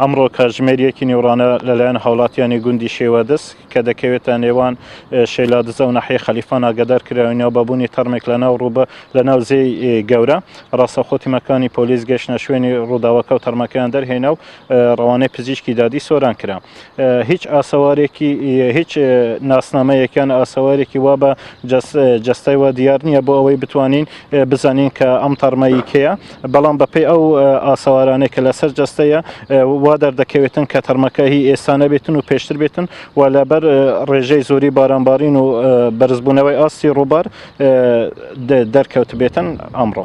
ئەمڕۆ کاتژمێریەکی نێورانە لەلایەن هاوڵاتیانی گوندی شێوەدەست کە دەکەوێتە نێوان شێلادزە و ناحیەی خەلیفان ئاگادار کراوەینەوە بەبوونی تەرمێک لەناو زێی گەورە. ڕاستەوخۆتیمەکانی پۆلیس گەشتە شوێنی ڕووداوەکە و تەرمەکەیان دەرهێنا و ڕەوانەی پزیشکی دادی سۆران کرا. هیچ ناسنامەیەکیان ئاسەوارێکی وا بە جەستەی وە دیار نییە بۆ ئەوەی بتوانین بزانین کە ئەم تەرمەی کەیە، بەڵام بەپێی ئەو ئاسەوارانەی کە لەسەر جەستەیە وا دەردەکەوێتن کە تەرمەکە هی ئێستانە بێتن و پێشتر بێتن و لەبەر ڕێژەی زۆری بارانبارین و بەرزبوونەوەی ئاستی ڕووبار دەرکەوت بێتن ئەمڕۆ.